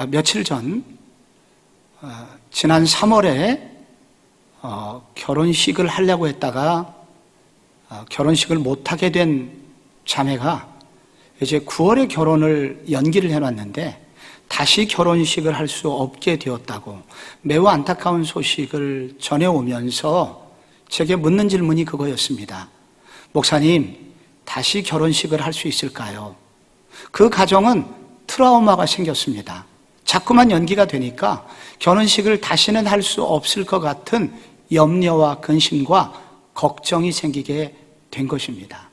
며칠 전, 지난 3월에 결혼식을 하려고 했다가 결혼식을 못하게 된 자매가 이제 9월에 결혼을 연기를 해놨는데 다시 결혼식을 할 수 없게 되었다고 매우 안타까운 소식을 전해오면서 제게 묻는 질문이 그거였습니다. 목사님, 다시 결혼식을 할 수 있을까요? 그 가정은 트라우마가 생겼습니다. 자꾸만 연기가 되니까 결혼식을 다시는 할 수 없을 것 같은 염려와 근심과 걱정이 생기게 된 것입니다.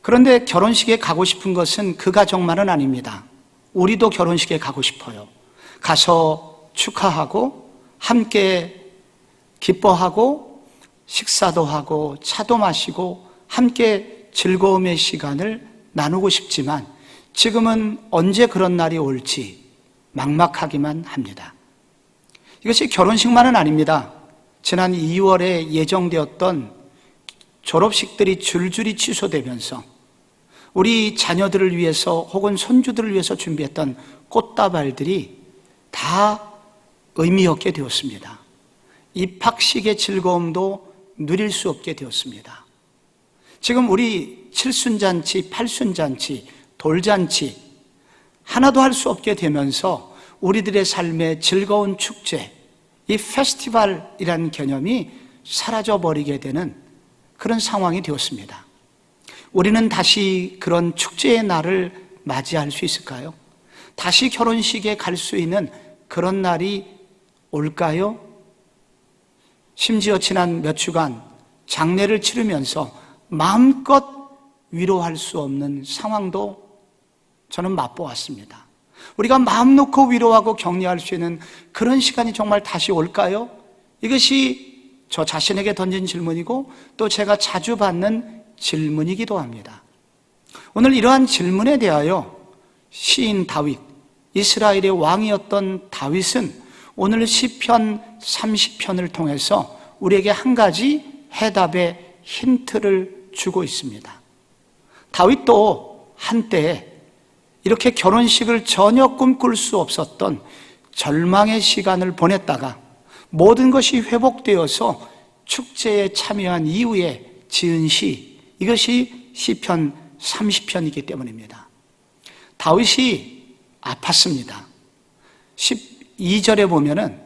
그런데 결혼식에 가고 싶은 것은 그 가정만은 아닙니다. 우리도 결혼식에 가고 싶어요. 가서 축하하고 함께 기뻐하고 식사도 하고 차도 마시고 함께 즐거움의 시간을 나누고 싶지만 지금은 언제 그런 날이 올지 막막하기만 합니다. 이것이 결혼식만은 아닙니다. 지난 2월에 예정되었던 졸업식들이 줄줄이 취소되면서 우리 자녀들을 위해서 혹은 손주들을 위해서 준비했던 꽃다발들이 다 의미 없게 되었습니다. 입학식의 즐거움도 누릴 수 없게 되었습니다. 지금 우리 칠순잔치, 팔순잔치, 돌잔치 하나도 할 수 없게 되면서 우리들의 삶의 즐거운 축제, 이 페스티벌이라는 개념이 사라져버리게 되는 그런 상황이 되었습니다. 우리는 다시 그런 축제의 날을 맞이할 수 있을까요? 다시 결혼식에 갈 수 있는 그런 날이 올까요? 심지어 지난 몇 주간 장례를 치르면서 마음껏 위로할 수 없는 상황도 저는 맛보았습니다. 우리가 마음 놓고 위로하고 격려할 수 있는 그런 시간이 정말 다시 올까요? 이것이 저 자신에게 던진 질문이고 또 제가 자주 받는 질문이기도 합니다. 오늘 이러한 질문에 대하여 시인 다윗, 이스라엘의 왕이었던 다윗은 오늘 시편 30편을 통해서 우리에게 한 가지 해답의 힌트를 주고 있습니다. 다윗도 한때 이렇게 결혼식을 전혀 꿈꿀 수 없었던 절망의 시간을 보냈다가 모든 것이 회복되어서 축제에 참여한 이후에 지은 시, 이것이 시편 30편이기 때문입니다. 다윗이 아팠습니다. 12절에 보면은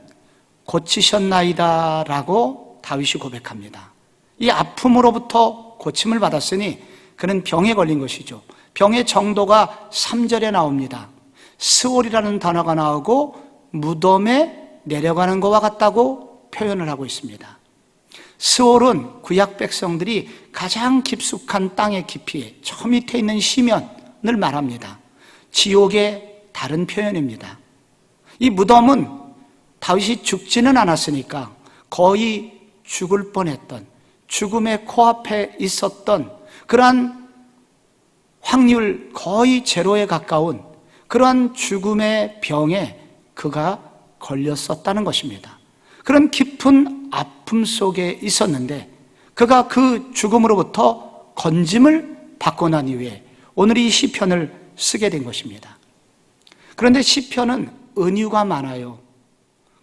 고치셨나이다 라고 다윗이 고백합니다. 이 아픔으로부터 고침을 받았으니 그는 병에 걸린 것이죠. 병의 정도가 3절에 나옵니다. 스올이라는 단어가 나오고 무덤에 내려가는 것과 같다고 표현을 하고 있습니다. 스올은 구약 백성들이 가장 깊숙한 땅의 깊이에 저 밑에 있는 시면을 말합니다. 지옥의 다른 표현입니다. 이 무덤은 다윗이 죽지는 않았으니까 거의 죽을 뻔했던, 죽음의 코앞에 있었던 그러한 확률 거의 제로에 가까운 그러한 죽음의 병에 그가 걸렸었다는 것입니다. 그런 깊은 아픔 속에 있었는데 그가 그 죽음으로부터 건짐을 받고 난 이후에 오늘 이 시편을 쓰게 된 것입니다. 그런데 시편은 은유가 많아요.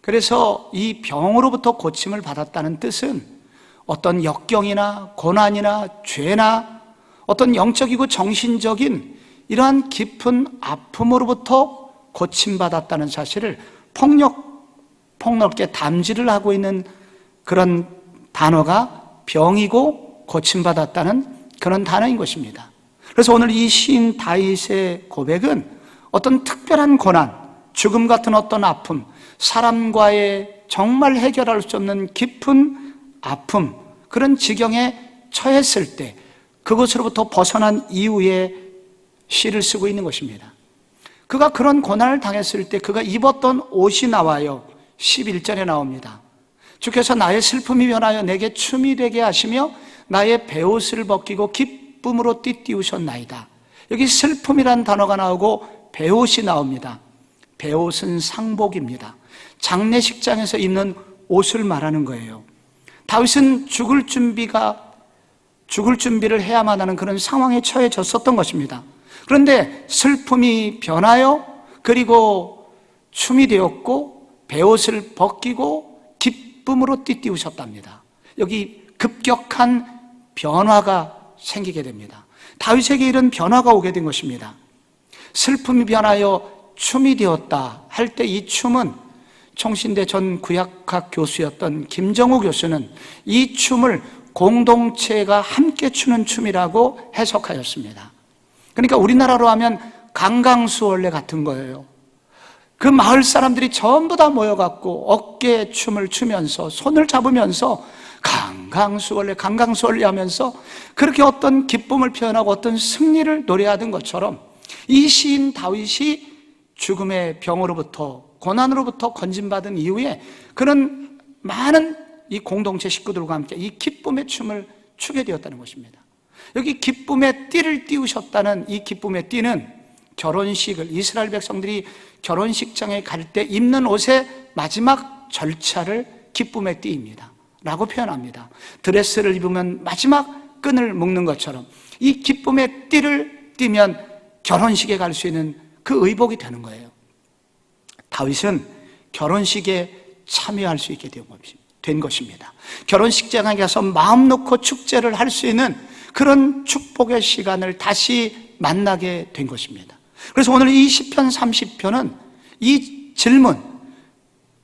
그래서 이 병으로부터 고침을 받았다는 뜻은 어떤 역경이나 고난이나 죄나 어떤 영적이고 정신적인 이러한 깊은 아픔으로부터 고침받았다는 사실을 폭넓게 담지를 하고 있는 그런 단어가 병이고 고침받았다는 그런 단어인 것입니다. 그래서 오늘 이 시인 다윗의 고백은 어떤 특별한 고난, 죽음 같은 어떤 아픔, 사람과의 정말 해결할 수 없는 깊은 아픔, 그런 지경에 처했을 때 그것으로부터 벗어난 이후에 시를 쓰고 있는 것입니다. 그가 그런 고난을 당했을 때 그가 입었던 옷이 나와요. 11절에 나옵니다. 주께서 나의 슬픔이 변하여 내게 춤이 되게 하시며 나의 베옷을 벗기고 기쁨으로 띠띠우셨나이다. 여기 슬픔이라는 단어가 나오고 베옷이 나옵니다. 베옷은 상복입니다. 장례식장에서 입는 옷을 말하는 거예요. 다윗은 죽을 준비를 해야만 하는 그런 상황에 처해졌었던 것입니다. 그런데 슬픔이 변하여 그리고 춤이 되었고 베옷을 벗기고 기쁨으로 띠띠우셨답니다. 여기 급격한 변화가 생기게 됩니다. 다윗에게 이런 변화가 오게 된 것입니다. 슬픔이 변하여 춤이 되었다 할 때 이 춤은 총신대 전 구약학 교수였던 김정우 교수는 이 춤을 공동체가 함께 추는 춤이라고 해석하였습니다. 그러니까 우리나라로 하면 강강수월래 같은 거예요. 그 마을 사람들이 전부 다 모여갖고 어깨 춤을 추면서 손을 잡으면서 강강수월래 하면서 그렇게 어떤 기쁨을 표현하고 어떤 승리를 노래하던 것처럼 이 시인 다윗이 죽음의 병으로부터 고난으로부터 건진받은 이후에 그는 많은 이 공동체 식구들과 함께 이 기쁨의 춤을 추게 되었다는 것입니다. 여기 기쁨의 띠를 띄우셨다는 이 기쁨의 띠는 결혼식을 이스라엘 백성들이 결혼식장에 갈 때 입는 옷의 마지막 절차를 기쁨의 띠입니다 라고 표현합니다. 드레스를 입으면 마지막 끈을 묶는 것처럼 이 기쁨의 띠를 띠면 결혼식에 갈 수 있는 그 의복이 되는 거예요. 다윗은 결혼식에 참여할 수 있게 된 것입니다. 결혼식장에 가서 마음 놓고 축제를 할 수 있는 그런 축복의 시간을 다시 만나게 된 것입니다. 그래서 오늘 이 시편 30편은 이 질문,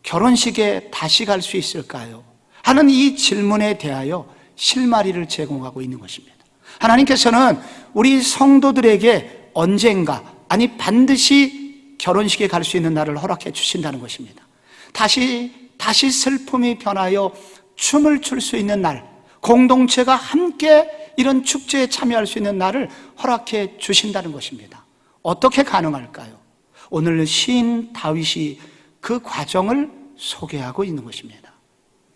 결혼식에 다시 갈 수 있을까요? 하는 이 질문에 대하여 실마리를 제공하고 있는 것입니다. 하나님께서는 우리 성도들에게 언젠가, 아니 반드시 결혼식에 갈 수 있는 날을 허락해 주신다는 것입니다. 다시 슬픔이 변하여 춤을 출 수 있는 날, 공동체가 함께 이런 축제에 참여할 수 있는 날을 허락해 주신다는 것입니다. 어떻게 가능할까요? 오늘 시인 다윗이 그 과정을 소개하고 있는 것입니다.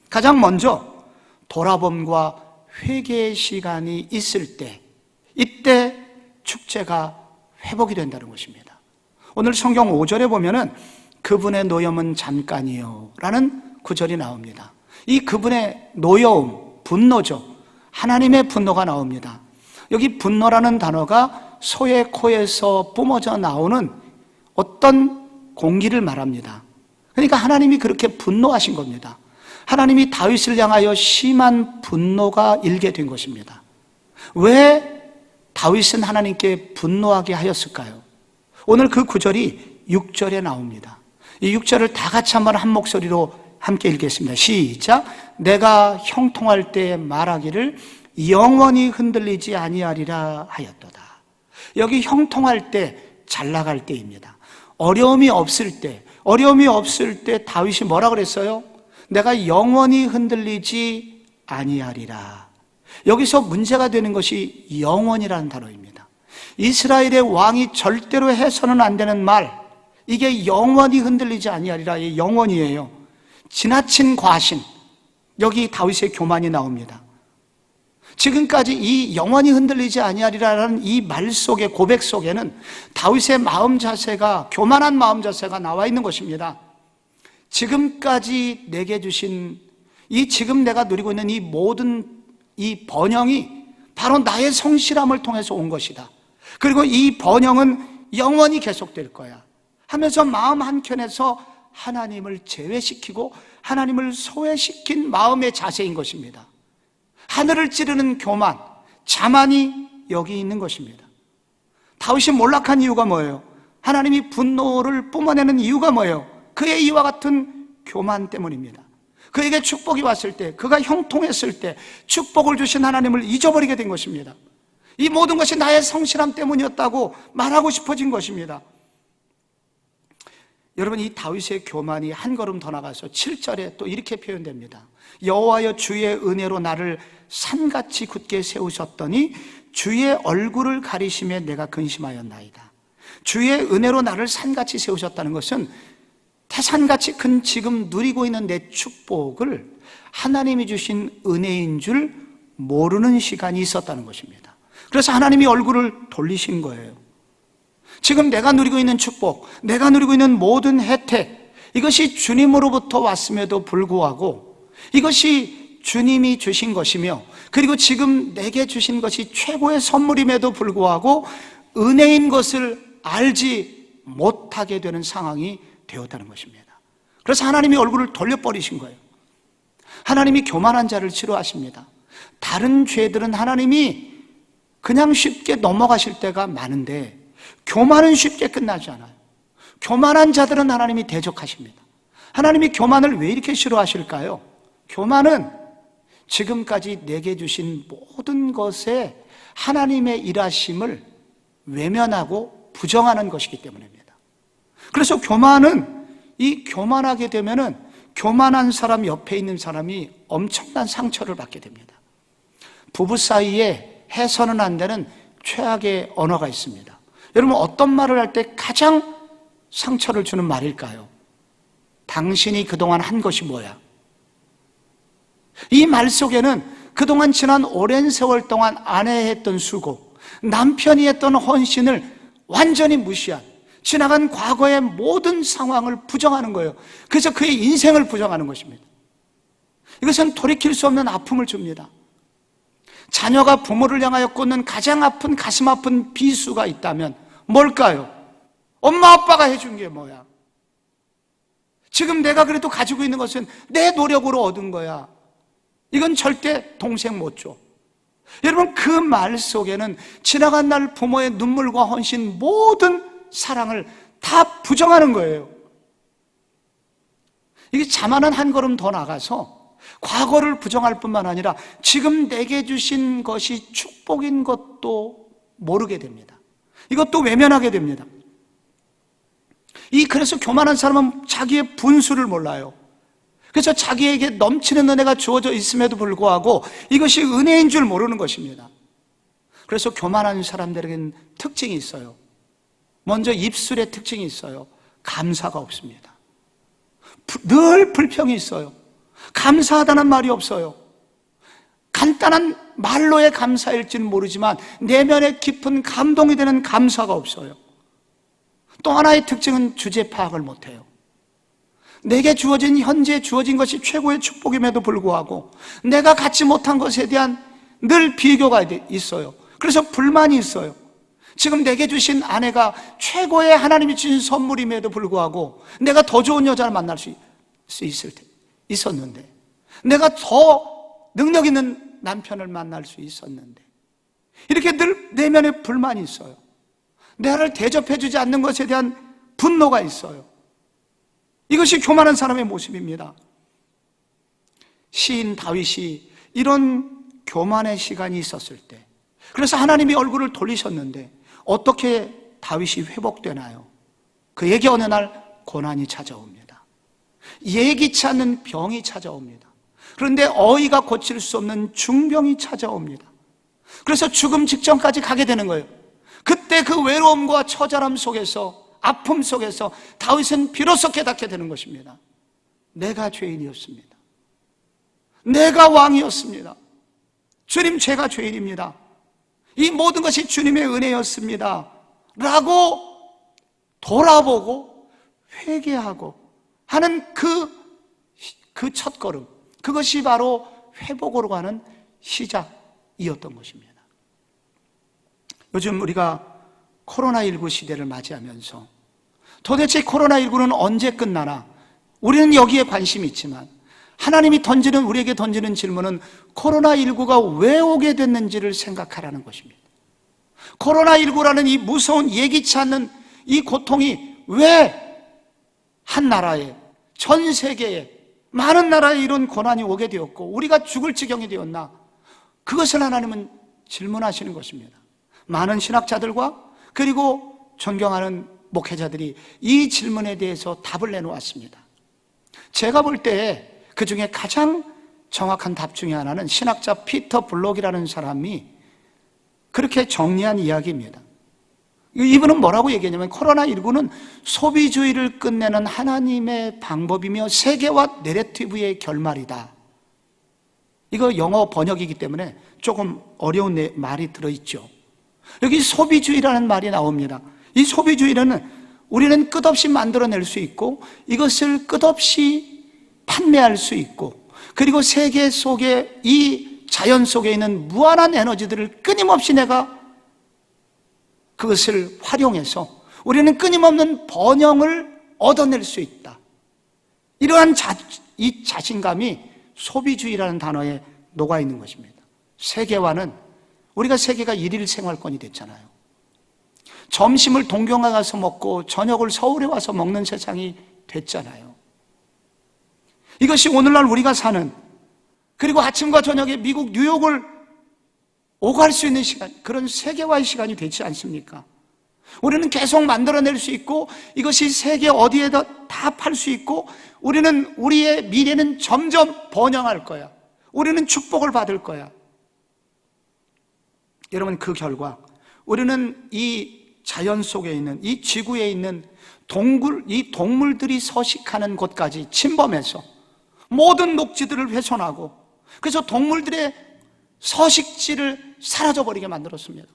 가장 먼저 돌아봄과 회개의 시간이 있을 때, 이때 축제가 회복이 된다는 것입니다. 오늘 성경 5절에 보면은 그분의 노염은 잠깐이요 라는 구절이 나옵니다. 이 그분의 노여움, 분노죠. 하나님의 분노가 나옵니다. 여기 분노라는 단어가 소의 코에서 뿜어져 나오는 어떤 공기를 말합니다. 그러니까 하나님이 그렇게 분노하신 겁니다. 하나님이 다윗을 향하여 심한 분노가 일게 된 것입니다. 왜 다윗은 하나님께 분노하게 하였을까요? 오늘 그 구절이 6절에 나옵니다. 이 6절을 다 같이 한번 한 목소리로 함께 읽겠습니다. 시작. 내가 형통할 때 말하기를 영원히 흔들리지 아니하리라 하였도다. 여기 형통할 때, 잘 나갈 때입니다. 어려움이 없을 때 다윗이 뭐라 그랬어요? 내가 영원히 흔들리지 아니하리라. 여기서 문제가 되는 것이 영원이라는 단어입니다. 이스라엘의 왕이 절대로 해서는 안 되는 말, 이게 영원히 흔들리지 아니하리라의 영원이에요. 지나친 과신, 여기 다윗의 교만이 나옵니다. 지금까지 이 영원히 흔들리지 아니하리라는 이 말 속에, 고백 속에는 다윗의 마음 자세가, 교만한 마음 자세가 나와 있는 것입니다. 지금까지 내게 주신 이 지금 내가 누리고 있는 이 모든 이 번영이 바로 나의 성실함을 통해서 온 것이다. 그리고 이 번영은 영원히 계속될 거야 하면서 마음 한켠에서 하나님을 제외시키고 하나님을 소외시킨 마음의 자세인 것입니다. 하늘을 찌르는 교만, 자만이 여기 있는 것입니다. 다윗이 몰락한 이유가 뭐예요? 하나님이 분노를 뿜어내는 이유가 뭐예요? 그의 이와 같은 교만 때문입니다. 그에게 축복이 왔을 때, 그가 형통했을 때 축복을 주신 하나님을 잊어버리게 된 것입니다. 이 모든 것이 나의 성실함 때문이었다고 말하고 싶어진 것입니다. 여러분, 이 다윗의 교만이 한 걸음 더 나가서 7절에 또 이렇게 표현됩니다. 여호와여 주의 은혜로 나를 산같이 굳게 세우셨더니 주의 얼굴을 가리심에 내가 근심하였나이다. 주의 은혜로 나를 산같이 세우셨다는 것은 태산같이 큰 지금 누리고 있는 내 축복을 하나님이 주신 은혜인 줄 모르는 시간이 있었다는 것입니다. 그래서 하나님이 얼굴을 돌리신 거예요. 지금 내가 누리고 있는 축복, 내가 누리고 있는 모든 혜택, 이것이 주님으로부터 왔음에도 불구하고 이것이 주님이 주신 것이며, 그리고 지금 내게 주신 것이 최고의 선물임에도 불구하고 은혜인 것을 알지 못하게 되는 상황이 되었다는 것입니다. 그래서 하나님이 얼굴을 돌려버리신 거예요. 하나님이 교만한 자를 싫어하십니다. 다른 죄들은 하나님이 그냥 쉽게 넘어가실 때가 많은데 교만은 쉽게 끝나지 않아요. 교만한 자들은 하나님이 대적하십니다. 하나님이 교만을 왜 이렇게 싫어하실까요? 교만은 지금까지 내게 주신 모든 것에 하나님의 일하심을 외면하고 부정하는 것이기 때문입니다. 그래서 교만은 이 교만하게 되면은 교만한 사람 옆에 있는 사람이 엄청난 상처를 받게 됩니다. 부부 사이에 해서는 안 되는 최악의 언어가 있습니다. 여러분, 어떤 말을 할 때 가장 상처를 주는 말일까요? 당신이 그동안 한 것이 뭐야? 이 말 속에는 그동안 지난 오랜 세월 동안 아내에 했던 수고, 남편이 했던 헌신을 완전히 무시한 지나간 과거의 모든 상황을 부정하는 거예요. 그래서 그의 인생을 부정하는 것입니다. 이것은 돌이킬 수 없는 아픔을 줍니다. 자녀가 부모를 향하여 꽂는 가장 아픈 가슴 아픈 비수가 있다면 뭘까요? 엄마 아빠가 해준 게 뭐야? 지금 내가 그래도 가지고 있는 것은 내 노력으로 얻은 거야. 이건 절대 동생 못 줘. 여러분, 그 말 속에는 지나간 날 부모의 눈물과 헌신, 모든 사랑을 다 부정하는 거예요. 이게 자만은 한 걸음 더 나가서 과거를 부정할 뿐만 아니라 지금 내게 주신 것이 축복인 것도 모르게 됩니다. 이것도 외면하게 됩니다. 그래서 교만한 사람은 자기의 분수를 몰라요. 그래서 자기에게 넘치는 은혜가 주어져 있음에도 불구하고 이것이 은혜인 줄 모르는 것입니다. 그래서 교만한 사람들에게는 특징이 있어요. 먼저 입술에 특징이 있어요. 감사가 없습니다. 늘 불평이 있어요. 감사하다는 말이 없어요. 간단한 말로의 감사일지는 모르지만 내면에 깊은 감동이 되는 감사가 없어요. 또 하나의 특징은 주제 파악을 못해요. 내게 주어진, 현재 주어진 것이 최고의 축복임에도 불구하고 내가 갖지 못한 것에 대한 늘 비교가 있어요. 그래서 불만이 있어요. 지금 내게 주신 아내가 최고의 하나님이 주신 선물임에도 불구하고 내가 더 좋은 여자를 만날 수 있었는데, 내가 더 능력 있는 남편을 만날 수 있었는데, 이렇게 늘 내면에 불만이 있어요. 나를 대접해주지 않는 것에 대한 분노가 있어요. 이것이 교만한 사람의 모습입니다. 시인 다윗이 이런 교만의 시간이 있었을 때, 그래서 하나님이 얼굴을 돌리셨는데 어떻게 다윗이 회복되나요? 그에게 어느 날 고난이 찾아옵니다. 예기치 않는 병이 찾아옵니다. 그런데 어이가 고칠 수 없는 중병이 찾아옵니다. 그래서 죽음 직전까지 가게 되는 거예요. 그때 그 외로움과 처절함 속에서, 아픔 속에서 다윗은 비로소 깨닫게 되는 것입니다. 내가 죄인이었습니다. 내가 왕이었습니다. 주님, 제가 죄인입니다. 이 모든 것이 주님의 은혜였습니다 라고 돌아보고 회개하고 하는 그 첫걸음, 그것이 바로 회복으로 가는 시작이었던 것입니다. 요즘 우리가 코로나19 시대를 맞이하면서 도대체 코로나19는 언제 끝나나, 우리는 여기에 관심이 있지만 하나님이 우리에게 던지는 질문은 코로나19가 왜 오게 됐는지를 생각하라는 것입니다. 코로나19라는 이 무서운, 예기치 않는 이 고통이 왜 한 나라에, 전 세계에, 많은 나라에 이런 고난이 오게 되었고 우리가 죽을 지경이 되었나, 그것을 하나님은 질문하시는 것입니다. 많은 신학자들과 그리고 존경하는 목회자들이 이 질문에 대해서 답을 내놓았습니다. 제가 볼 때 그 중에 가장 정확한 답 중에 하나는 신학자 피터 블록이라는 사람이 그렇게 정리한 이야기입니다. 이분은 뭐라고 얘기했냐면, 코로나19는 소비주의를 끝내는 하나님의 방법이며 세계화 내러티브의 결말이다. 이거 영어 번역이기 때문에 조금 어려운 말이 들어있죠. 여기 소비주의라는 말이 나옵니다. 이 소비주의는 우리는 끝없이 만들어낼 수 있고 이것을 끝없이 판매할 수 있고, 그리고 세계 속에, 이 자연 속에 있는 무한한 에너지들을 끊임없이 내가 그것을 활용해서 우리는 끊임없는 번영을 얻어낼 수 있다. 이러한 이 자신감이 소비주의라는 단어에 녹아 있는 것입니다. 세계화는 우리가 세계가 일일 생활권이 됐잖아요. 점심을 동경에 가서 먹고 저녁을 서울에 와서 먹는 세상이 됐잖아요. 이것이 오늘날 우리가 사는, 그리고 아침과 저녁에 미국 뉴욕을 오갈 수 있는 시간, 그런 세계화의 시간이 되지 않습니까? 우리는 계속 만들어낼 수 있고 이것이 세계 어디에다 다 팔 수 있고 우리의 미래는 점점 번영할 거야. 우리는 축복을 받을 거야. 여러분, 그 결과 우리는 이 자연 속에 있는, 이 지구에 있는 이 동물들이 서식하는 곳까지 침범해서 모든 녹지들을 훼손하고, 그래서 동물들의 서식지를 사라져버리게 만들었습니다.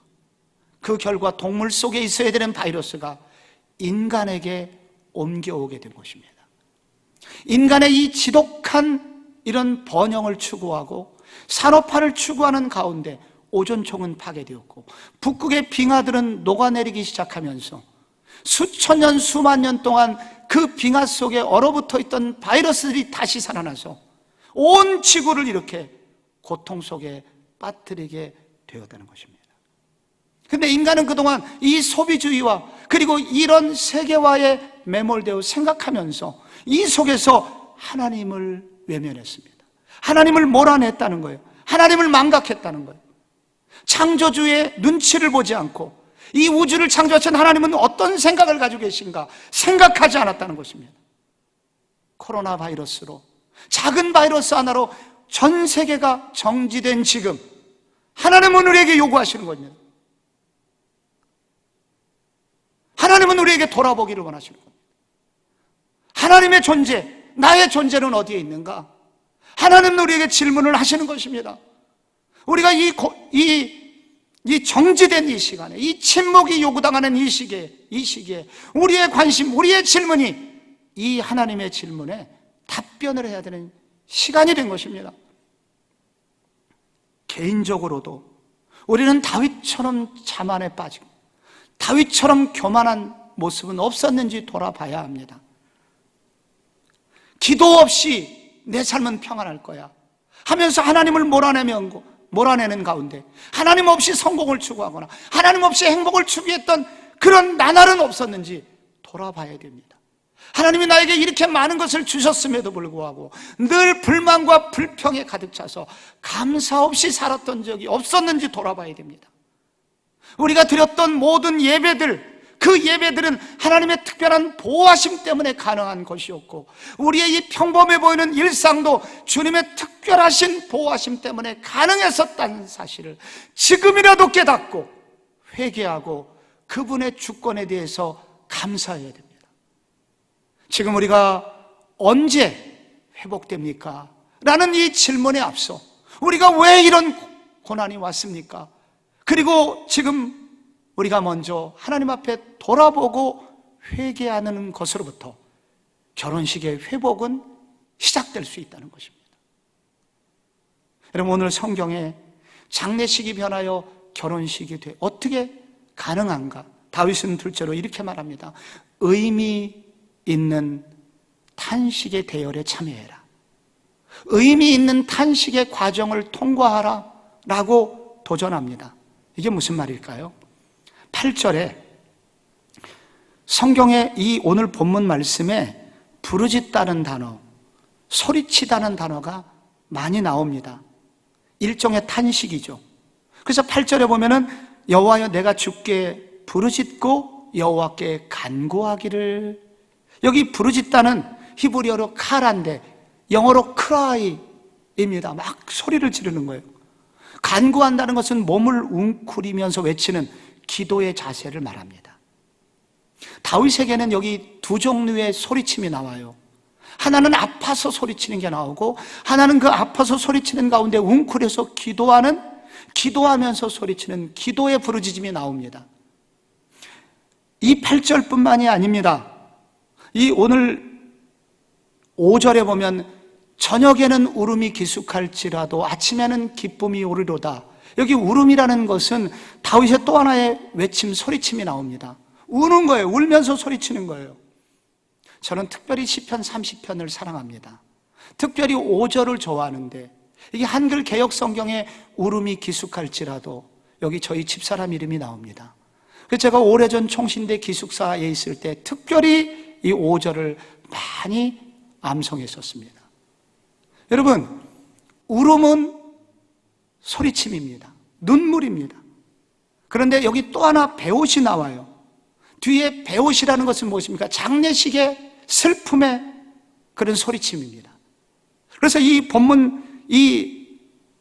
그 결과 동물 속에 있어야 되는 바이러스가 인간에게 옮겨오게 된 것입니다. 인간의 이 지독한 이런 번영을 추구하고 산업화를 추구하는 가운데 오존총은 파괴되었고, 북극의 빙하들은 녹아내리기 시작하면서 수천 년, 수만 년 동안 그 빙하 속에 얼어붙어 있던 바이러스들이 다시 살아나서 온 지구를 이렇게 고통 속에 빠뜨리게 되었다는 것입니다. 근데 인간은 그동안 이 소비주의와 그리고 이런 세계화에 매몰되어 생각하면서 이 속에서 하나님을 외면했습니다. 하나님을 몰아냈다는 거예요. 하나님을 망각했다는 거예요. 창조주의 눈치를 보지 않고 이 우주를 창조하신 하나님은 어떤 생각을 가지고 계신가 생각하지 않았다는 것입니다. 코로나 바이러스로, 작은 바이러스 하나로 전 세계가 정지된 지금 하나님은 우리에게 요구하시는 겁니다. 하나님은 우리에게 돌아보기를 원하시는 겁니다. 하나님의 존재, 나의 존재는 어디에 있는가? 하나님은 우리에게 질문을 하시는 것입니다. 우리가 이 정지된 이 시간에, 이 침묵이 요구당하는 이 시기에 우리의 관심, 우리의 질문이 이 하나님의 질문에 답변을 해야 되는 시간이 된 것입니다. 개인적으로도 우리는 다윗처럼 자만에 빠지고 다윗처럼 교만한 모습은 없었는지 돌아봐야 합니다. 기도 없이 내 삶은 평안할 거야 하면서 하나님을 몰아내는 가운데 하나님 없이 성공을 추구하거나 하나님 없이 행복을 추구했던 그런 나날은 없었는지 돌아봐야 됩니다. 하나님이 나에게 이렇게 많은 것을 주셨음에도 불구하고 늘 불만과 불평에 가득 차서 감사 없이 살았던 적이 없었는지 돌아봐야 됩니다. 우리가 드렸던 모든 예배들, 그 예배들은 하나님의 특별한 보호하심 때문에 가능한 것이었고, 우리의 이 평범해 보이는 일상도 주님의 특별하신 보호하심 때문에 가능했었다는 사실을 지금이라도 깨닫고 회개하고 그분의 주권에 대해서 감사해야 됩니다. 지금 우리가 언제 회복됩니까? 라는 이 질문에 앞서 우리가 왜 이런 고난이 왔습니까? 그리고 지금 우리가 먼저 하나님 앞에 돌아보고 회개하는 것으로부터 결혼식의 회복은 시작될 수 있다는 것입니다. 여러분, 오늘 성경에 장례식이 변하여 결혼식이 돼 어떻게 가능한가? 다윗은 둘째로 이렇게 말합니다. 의미 있는 탄식의 대열에 참여해라. 의미 있는 탄식의 과정을 통과하라 라고 도전합니다. 이게 무슨 말일까요? 8절에 성경의 이 오늘 본문 말씀에 부르짖다는 단어, 소리치다는 단어가 많이 나옵니다. 일종의 탄식이죠. 그래서 8절에 보면은 여호와여 내가 주께 부르짖고 여호와께 간구하기를, 여기 부르짖다는 히브리어로 카라인데 영어로 cry입니다. 막 소리를 지르는 거예요. 간구한다는 것은 몸을 웅크리면서 외치는 기도의 자세를 말합니다. 다윗에게는 여기 두 종류의 소리침이 나와요. 하나는 아파서 소리치는 게 나오고, 하나는 그 아파서 소리치는 가운데 웅크려서 기도하면서 소리치는 기도의 부르짖음이 나옵니다. 이 8절뿐만이 아닙니다. 이 오늘 5절에 보면 저녁에는 울음이 기숙할지라도 아침에는 기쁨이 오르로다. 여기 울음이라는 것은 다윗의 또 하나의 외침, 소리침이 나옵니다. 우는 거예요. 울면서 소리치는 거예요. 저는 특별히 시편 30편을 사랑합니다. 특별히 5절을 좋아하는데, 이게 한글 개역 성경에 울음이 기숙할지라도 여기 저희 집사람 이름이 나옵니다. 그래서 제가 오래전 총신대 기숙사에 있을 때 특별히 이 5절을 많이 암송했었습니다. 여러분, 울음은 소리침입니다. 눈물입니다. 그런데 여기 또 하나 배옷이 나와요. 뒤에 배옷이라는 것은 무엇입니까? 장례식의 슬픔의 그런 소리침입니다. 그래서 이 본문, 이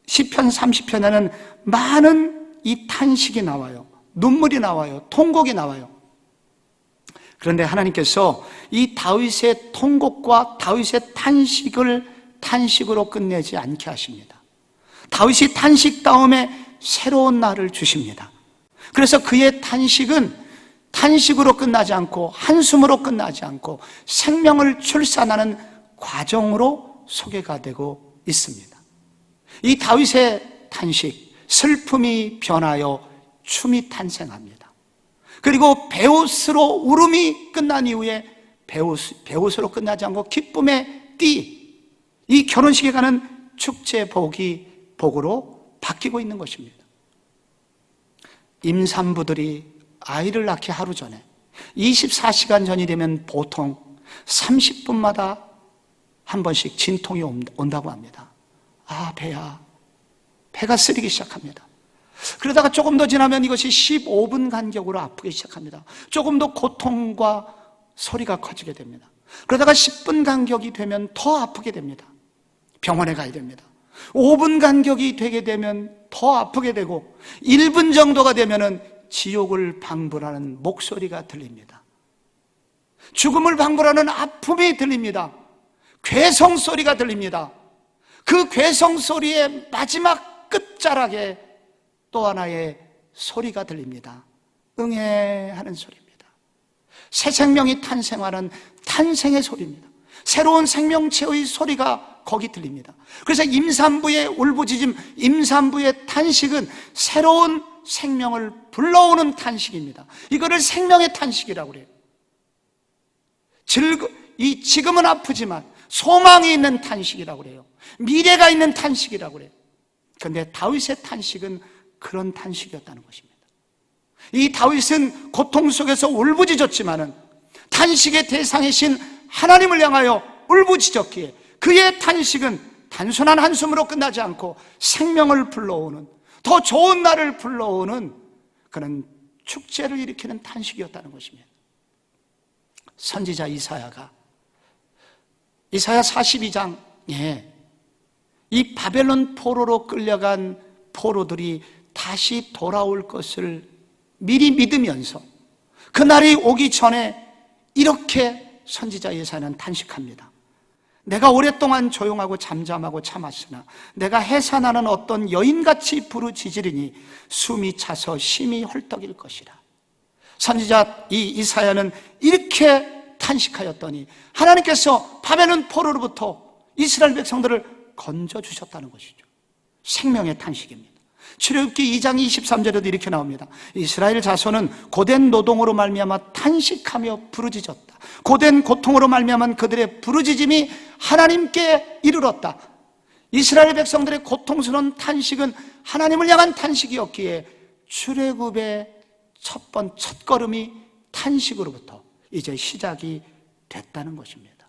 시편 30편에는 많은 이 탄식이 나와요. 눈물이 나와요. 통곡이 나와요. 그런데 하나님께서 이 다윗의 통곡과 다윗의 탄식을 탄식으로 끝내지 않게 하십니다. 다윗이 탄식 다음에 새로운 날을 주십니다. 그래서 그의 탄식은 탄식으로 끝나지 않고 한숨으로 끝나지 않고 생명을 출산하는 과정으로 소개가 되고 있습니다. 이 다윗의 탄식, 슬픔이 변하여 춤이 탄생합니다. 그리고 배옷으로 울음이 끝난 이후에 배옷으로 끝나지 않고 기쁨의 띠, 이 결혼식에 가는 축제복으로 바뀌고 있는 것입니다. 임산부들이 아이를 낳기 하루 전에 24시간 전이 되면 보통 30분마다 한 번씩 진통이 온다고 합니다. 아, 배가 쓰리기 시작합니다. 그러다가 조금 더 지나면 이것이 15분 간격으로 아프기 시작합니다. 조금 더 고통과 소리가 커지게 됩니다. 그러다가 10분 간격이 되면 더 아프게 됩니다. 병원에 가야 됩니다. 5분 간격이 되게 되면 더 아프게 되고 1분 정도가 되면은 지옥을 방불하는 목소리가 들립니다. 죽음을 방불하는 아픔이 들립니다. 괴성소리가 들립니다. 그 괴성소리의 마지막 끝자락에 또 하나의 소리가 들립니다. 응애하는 소리입니다. 새 생명이 탄생하는 탄생의 소리입니다. 새로운 생명체의 소리가 거기 들립니다. 그래서 임산부의 울부짖음, 임산부의 탄식은 새로운 생명을 불러오는 탄식입니다. 이거를 생명의 탄식이라고 그래요. 지금은 아프지만 소망이 있는 탄식이라고 그래요. 미래가 있는 탄식이라고 그래요. 그런데 다윗의 탄식은 그런 탄식이었다는 것입니다. 이 다윗은 고통 속에서 울부짖었지만은 탄식의 대상이신 하나님을 향하여 울부짖었기에 그의 탄식은 단순한 한숨으로 끝나지 않고 생명을 불러오는, 더 좋은 날을 불러오는 그런 축제를 일으키는 탄식이었다는 것입니다. 선지자 이사야 42장에 이 바벨론 포로로 끌려간 포로들이 다시 돌아올 것을 미리 믿으면서 그날이 오기 전에 이렇게 선지자 예사야는 탄식합니다. 내가 오랫동안 조용하고 잠잠하고 참았으나 내가 해산하는 어떤 여인같이 부르짖으리니 숨이 차서 심히 헐떡일 것이라. 선지자 이사야는 이렇게 탄식하였더니 하나님께서 바벨론 포로로부터 이스라엘 백성들을 건져주셨다는 것이죠. 생명의 탄식입니다. 출애굽기 2장 23절에도 이렇게 나옵니다. 이스라엘 자손은 고된 노동으로 말미암아 탄식하며 부르짖었다. 고된 고통으로 말미암아 그들의 부르짖음이 하나님께 이르렀다. 이스라엘 백성들의 고통스러운 탄식은 하나님을 향한 탄식이었기에 출애굽의 첫 걸음이 탄식으로부터 이제 시작이 됐다는 것입니다.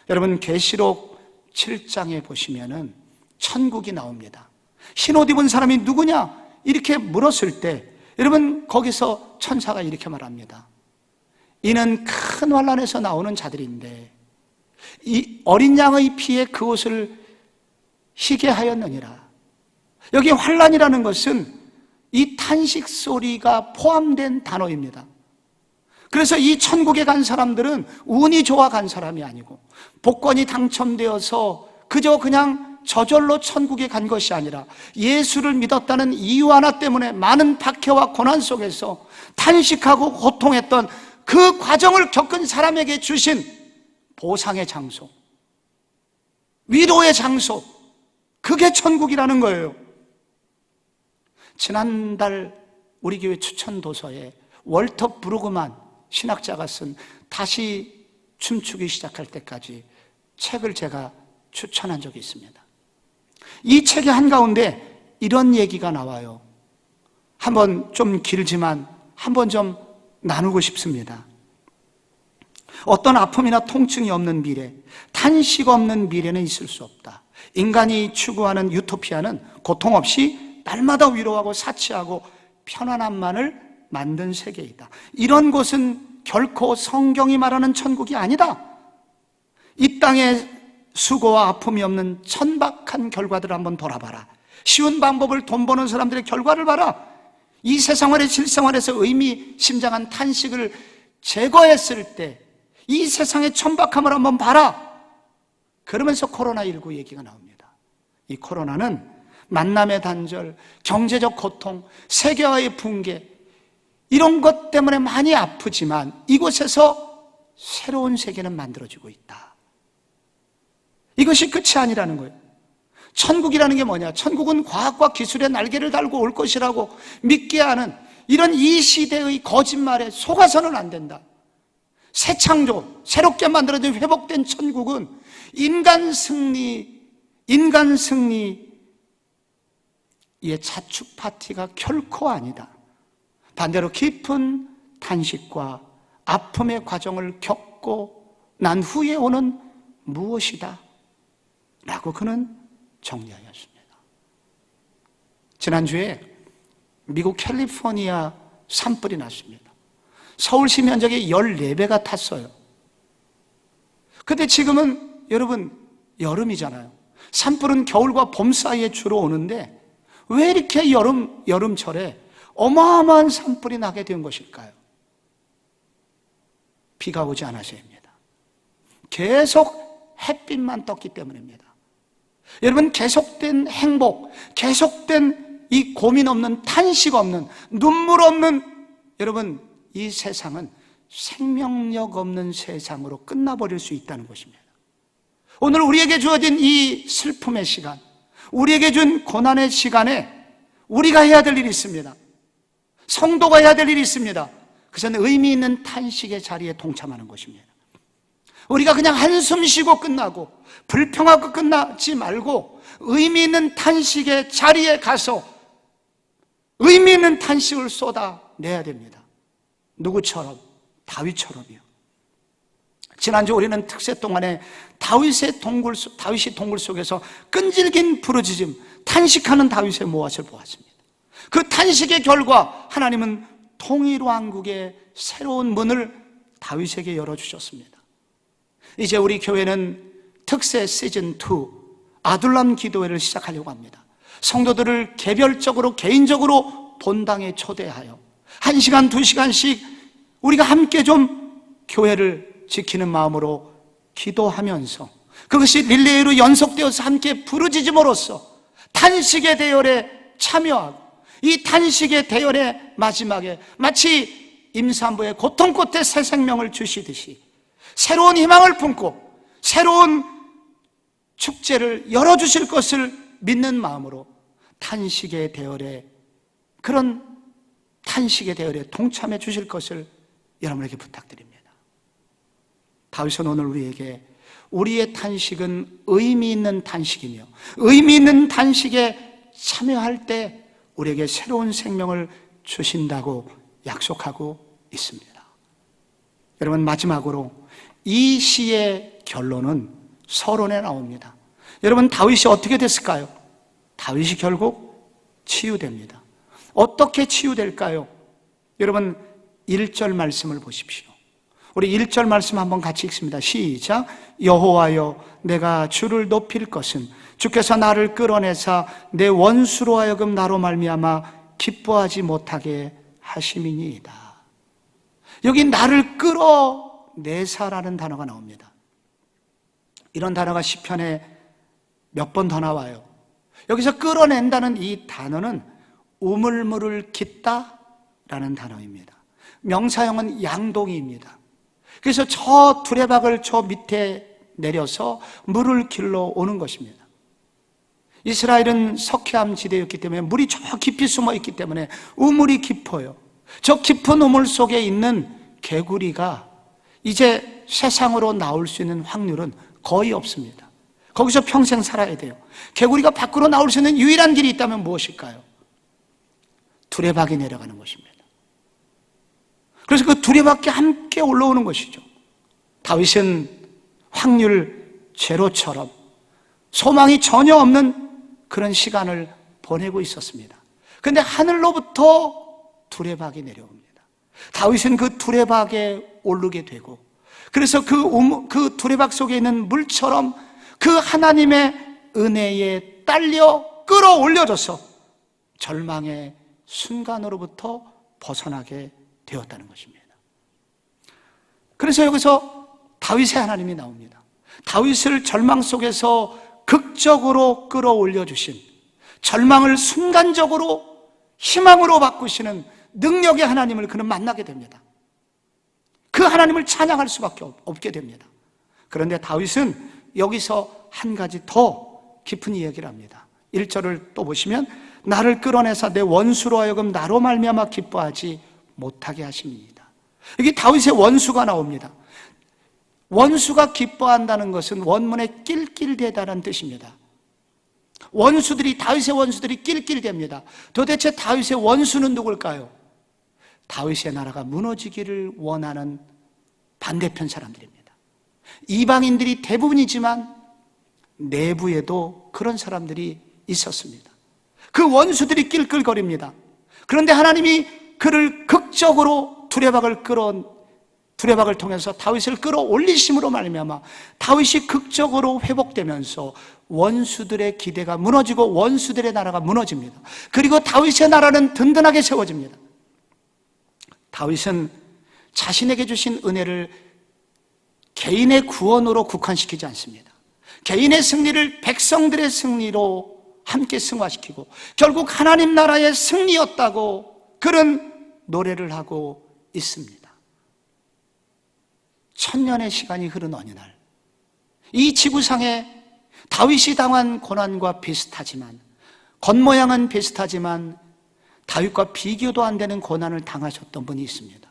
여러분, 계시록 7장에 보시면은 천국이 나옵니다. 흰옷 입은 사람이 누구냐? 이렇게 물었을 때 여러분, 거기서 천사가 이렇게 말합니다. 이는 큰 환난에서 나오는 자들인데 이 어린 양의 피에 그 옷을 희게 하였느니라. 여기 환난이라는 것은 이 탄식 소리가 포함된 단어입니다. 그래서 이 천국에 간 사람들은 운이 좋아 간 사람이 아니고 복권이 당첨되어서 그저 그냥 저절로 천국에 간 것이 아니라 예수를 믿었다는 이유 하나 때문에 많은 박해와 고난 속에서 탄식하고 고통했던 그 과정을 겪은 사람에게 주신 보상의 장소, 위로의 장소, 그게 천국이라는 거예요. 지난달 우리 교회 추천 도서에 월터 브루그만 신학자가 쓴 다시 춤추기 시작할 때까지 책을 제가 추천한 적이 있습니다. 이 책의 한가운데 이런 얘기가 나와요. 한번 좀 길지만 한번 좀 나누고 싶습니다. 어떤 아픔이나 통증이 없는 미래, 탄식 없는 미래는 있을 수 없다. 인간이 추구하는 유토피아는 고통 없이 날마다 위로하고 사치하고 편안함만을 만든 세계이다. 이런 곳은 결코 성경이 말하는 천국이 아니다. 이 땅에 수고와 아픔이 없는 천박한 결과들을 한번 돌아봐라. 쉬운 방법을 돈 버는 사람들의 결과를 봐라. 이 세상의 실생활에서 의미심장한 탄식을 제거했을 때 이 세상의 천박함을 한번 봐라. 그러면서 코로나19 얘기가 나옵니다. 이 코로나는 만남의 단절, 경제적 고통, 세계화의 붕괴, 이런 것 때문에 많이 아프지만 이곳에서 새로운 세계는 만들어지고 있다. 이것이 끝이 아니라는 거예요. 천국이라는 게 뭐냐? 천국은 과학과 기술의 날개를 달고 올 것이라고 믿게 하는 이런 이 시대의 거짓말에 속아서는 안 된다. 새 창조, 새롭게 만들어진 회복된 천국은 인간 승리의 자축 파티가 결코 아니다. 반대로 깊은 탄식과 아픔의 과정을 겪고 난 후에 오는 무엇이다 라고 그는 정리하였습니다. 지난주에 미국 캘리포니아 산불이 났습니다. 서울시 면적의 14배가 탔어요. 근데 지금은 여러분 여름이잖아요. 산불은 겨울과 봄 사이에 주로 오는데 왜 이렇게 여름철에 어마어마한 산불이 나게 된 것일까요? 비가 오지 않아서입니다. 계속 햇빛만 떴기 때문입니다. 여러분, 계속된 행복, 계속된 이 고민 없는, 탄식 없는, 눈물 없는, 여러분, 이 세상은 생명력 없는 세상으로 끝나버릴 수 있다는 것입니다. 오늘 우리에게 주어진 이 슬픔의 시간, 우리에게 준 고난의 시간에 우리가 해야 될 일이 있습니다. 성도가 해야 될 일이 있습니다. 그것은 의미 있는 탄식의 자리에 동참하는 것입니다. 우리가 그냥 한숨 쉬고 끝나고 불평하고 끝나지 말고 의미 있는 탄식의 자리에 가서 의미 있는 탄식을 쏟아내야 됩니다. 누구처럼? 다윗처럼요. 지난주 우리는 특세 동안에 다윗이 동굴 속에서 끈질긴 부르짖음, 탄식하는 다윗의 모습을 보았습니다. 그 탄식의 결과 하나님은 통일왕국의 새로운 문을 다윗에게 열어주셨습니다. 이제 우리 교회는 특세 시즌2 아둘람 기도회를 시작하려고 합니다. 성도들을 개별적으로 개인적으로 본당에 초대하여 1시간 2시간씩 우리가 함께 좀 교회를 지키는 마음으로 기도하면서 그것이 릴레이로 연속되어서 함께 부르짖음으로써 탄식의 대열에 참여하고 이 탄식의 대열의 마지막에 마치 임산부의 고통 끝에 새 생명을 주시듯이 새로운 희망을 품고 새로운 축제를 열어주실 것을 믿는 마음으로 탄식의 대열에 그런 탄식의 대열에 동참해 주실 것을 여러분에게 부탁드립니다. 다윗은 오늘 우리에게 우리의 탄식은 의미 있는 탄식이며 의미 있는 탄식에 참여할 때 우리에게 새로운 생명을 주신다고 약속하고 있습니다. 여러분, 마지막으로 이 시의 결론은 서론에 나옵니다. 여러분, 다윗이 어떻게 됐을까요? 다윗이 결국 치유됩니다. 어떻게 치유될까요? 여러분, 1절 말씀을 보십시오. 우리 1절 말씀 한번 같이 읽습니다. 시작. 여호와여, 내가 주를 높일 것은 주께서 나를 끌어내사 내 원수로 하여금 나로 말미암아 기뻐하지 못하게 하심이니이다. 여기 나를 끌어내사라는 단어가 나옵니다. 이런 단어가 시편에 몇 번 더 나와요. 여기서 끌어낸다는 이 단어는 우물물을 깃다라는 단어입니다. 명사형은 양동이입니다. 그래서 저 두레박을 저 밑에 내려서 물을 길러 오는 것입니다. 이스라엘은 석회암 지대였기 때문에 물이 저 깊이 숨어 있기 때문에 우물이 깊어요. 저 깊은 우물 속에 있는 개구리가 이제 세상으로 나올 수 있는 확률은 거의 없습니다. 거기서 평생 살아야 돼요. 개구리가 밖으로 나올 수 있는 유일한 길이 있다면 무엇일까요? 두레박이 내려가는 것입니다. 그래서 그 두레박과 함께 올라오는 것이죠. 다윗은 확률 제로처럼 소망이 전혀 없는 그런 시간을 보내고 있었습니다. 그런데 하늘로부터 두레박이 내려옵니다. 다윗은 그 두레박에 오르게 되고, 그래서 그 두레박 속에 있는 물처럼 그 하나님의 은혜에 딸려 끌어올려져서 절망의 순간으로부터 벗어나게 되었다는 것입니다. 그래서 여기서 다윗의 하나님이 나옵니다. 다윗을 절망 속에서 극적으로 끌어올려 주신, 절망을 순간적으로 희망으로 바꾸시는 능력의 하나님을 그는 만나게 됩니다. 그 하나님을 찬양할 수밖에 없게 됩니다. 그런데 다윗은 여기서 한 가지 더 깊은 이야기를 합니다. 1절을 또 보시면 나를 끌어내사 내 원수로 하여금 나로 말미암아 기뻐하지 못하게 하심이니이다. 여기 다윗의 원수가 나옵니다. 원수가 기뻐한다는 것은 원문에 낄낄대다라는 뜻입니다. 다윗의 원수들이 낄낄댑니다. 도대체 다윗의 원수는 누굴까요? 다윗의 나라가 무너지기를 원하는 반대편 사람들입니다. 이방인들이 대부분이지만 내부에도 그런 사람들이 있었습니다. 그 원수들이 낄낄거립니다. 그런데 하나님이 그를 극적으로 두레박을 통해서 다윗을 끌어올리심으로 말미암아 다윗이 극적으로 회복되면서 원수들의 기대가 무너지고 원수들의 나라가 무너집니다. 그리고 다윗의 나라는 든든하게 세워집니다. 다윗은 자신에게 주신 은혜를 개인의 구원으로 국한시키지 않습니다. 개인의 승리를 백성들의 승리로 함께 승화시키고 결국 하나님 나라의 승리였다고 그런 노래를 하고 있습니다. 1000년의 시간이 흐른 어느 날, 이 지구상에 다윗이 당한 고난과 비슷하지만, 겉모양은 비슷하지만 다윗과 비교도 안 되는 고난을 당하셨던 분이 있습니다.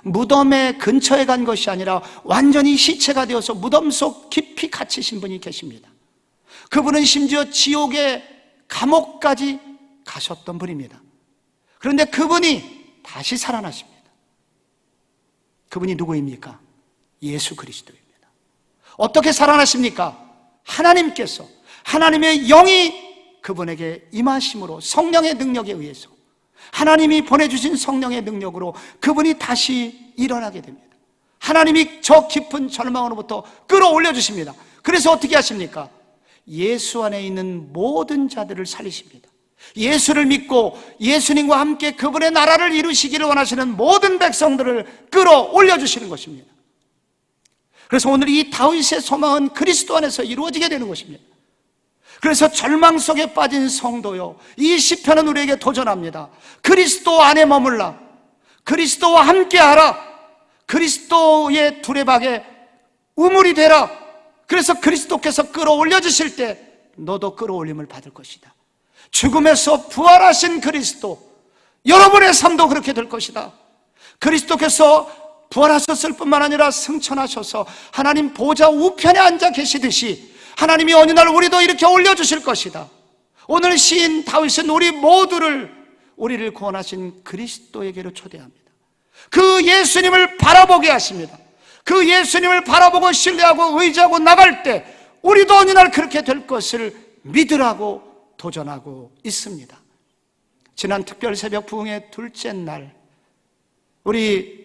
무덤의 근처에 간 것이 아니라 완전히 시체가 되어서 무덤 속 깊이 갇히신 분이 계십니다. 그분은 심지어 지옥의 감옥까지 가셨던 분입니다. 그런데 그분이 다시 살아나십니다. 그분이 누구입니까? 예수 그리스도입니다. 어떻게 살아나십니까? 하나님께서, 하나님의 영이 그분에게 임하심으로, 성령의 능력에 의해서, 하나님이 보내주신 성령의 능력으로 그분이 다시 일어나게 됩니다. 하나님이 저 깊은 절망으로부터 끌어올려 주십니다. 그래서 어떻게 하십니까? 예수 안에 있는 모든 자들을 살리십니다. 예수를 믿고 예수님과 함께 그분의 나라를 이루시기를 원하시는 모든 백성들을 끌어올려 주시는 것입니다. 그래서 오늘 이 다윗의 소망은 그리스도 안에서 이루어지게 되는 것입니다. 그래서 절망 속에 빠진 성도요, 이 시편은 우리에게 도전합니다. 그리스도 안에 머물라, 그리스도와 함께하라, 그리스도의 두레박에 우물이 되라. 그래서 그리스도께서 끌어올려 주실 때 너도 끌어올림을 받을 것이다. 죽음에서 부활하신 그리스도, 여러분의 삶도 그렇게 될 것이다. 그리스도께서 부활하셨을 뿐만 아니라 승천하셔서 하나님 보좌 우편에 앉아 계시듯이 하나님이 어느 날 우리도 이렇게 올려주실 것이다. 오늘 시인 다윗은 우리를 구원하신 그리스도에게로 초대합니다. 그 예수님을 바라보게 하십니다. 그 예수님을 바라보고 신뢰하고 의지하고 나갈 때 우리도 어느 날 그렇게 될 것을 믿으라고 도전하고 있습니다. 지난 특별 새벽 부흥의 둘째 날, 우리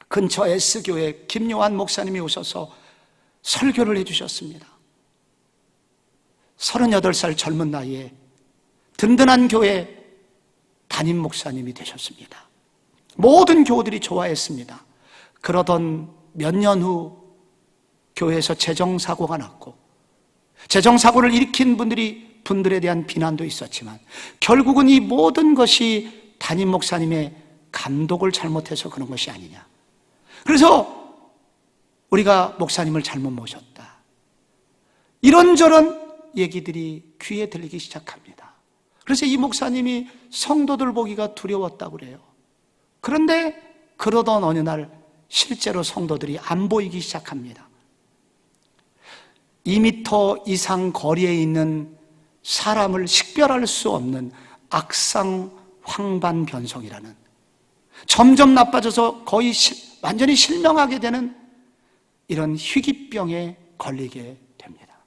근처 S교회 김요한 목사님이 오셔서 설교를 해주셨습니다. 38살 젊은 나이에 든든한 교회 담임 목사님이 되셨습니다. 모든 교우들이 좋아했습니다. 그러던 몇 년 후 교회에서 재정사고가 났고, 재정사고를 일으킨 분들에 대한 비난도 있었지만 결국은 이 모든 것이 담임 목사님의 감독을 잘못해서 그런 것이 아니냐. 그래서 우리가 목사님을 잘못 모셨다, 이런저런 얘기들이 귀에 들리기 시작합니다. 그래서 이 목사님이 성도들 보기가 두려웠다고 그래요. 그런데 그러던 어느 날 실제로 성도들이 안 보이기 시작합니다. 2m 이상 거리에 있는 사람을 식별할 수 없는 악상 황반변성이라는, 점점 나빠져서 거의 완전히 실명하게 되는 이런 희귀병에 걸리게 됩니다.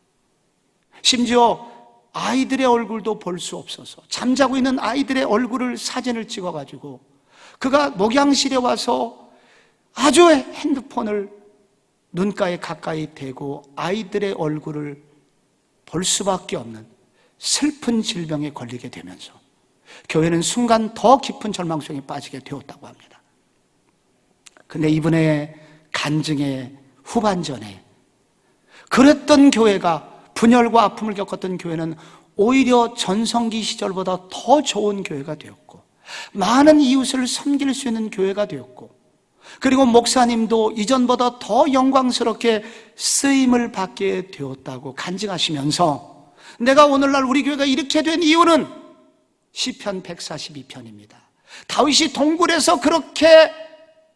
심지어 아이들의 얼굴도 볼 수 없어서 잠자고 있는 아이들의 얼굴을 사진을 찍어가지고 그가 목양실에 와서 아주 핸드폰을 눈가에 가까이 대고 아이들의 얼굴을 볼 수밖에 없는 슬픈 질병에 걸리게 되면서 교회는 순간 더 깊은 절망 속에 빠지게 되었다고 합니다. 근데 이분의 간증의 후반전에 그랬던 교회가, 분열과 아픔을 겪었던 교회는 오히려 전성기 시절보다 더 좋은 교회가 되었고, 많은 이웃을 섬길 수 있는 교회가 되었고, 그리고 목사님도 이전보다 더 영광스럽게 쓰임을 받게 되었다고 간증하시면서, 내가 오늘날 우리 교회가 이렇게 된 이유는 시편 142편입니다. 다윗이 동굴에서 그렇게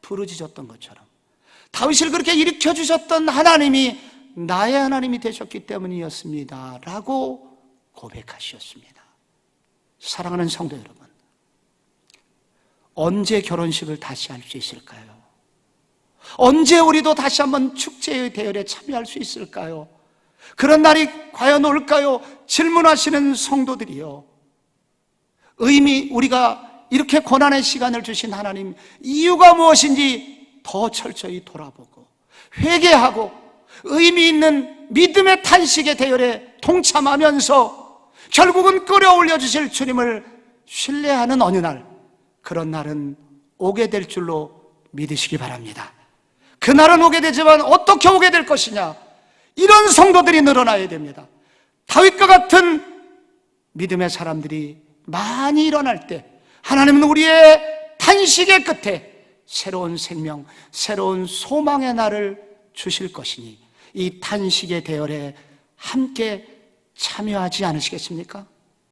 부르짖었던 것처럼 다윗을 그렇게 일으켜주셨던 하나님이 나의 하나님이 되셨기 때문이었습니다 라고 고백하셨습니다. 사랑하는 성도 여러분, 언제 결혼식을 다시 할 수 있을까요? 언제 우리도 다시 한번 축제의 대열에 참여할 수 있을까요? 그런 날이 과연 올까요? 질문하시는 성도들이요, 우리가 이렇게 고난의 시간을 주신 하나님, 이유가 무엇인지 더 철저히 돌아보고 회개하고 의미 있는 믿음의 탄식의 대열에 동참하면서 결국은 끌어올려 주실 주님을 신뢰하는 어느 날, 그런 날은 오게 될 줄로 믿으시기 바랍니다. 그날은 오게 되지만 어떻게 오게 될 것이냐, 이런 성도들이 늘어나야 됩니다. 다윗과 같은 믿음의 사람들이 많이 일어날 때 하나님은 우리의 탄식의 끝에 새로운 생명, 새로운 소망의 날을 주실 것이니 이 탄식의 대열에 함께 참여하지 않으시겠습니까?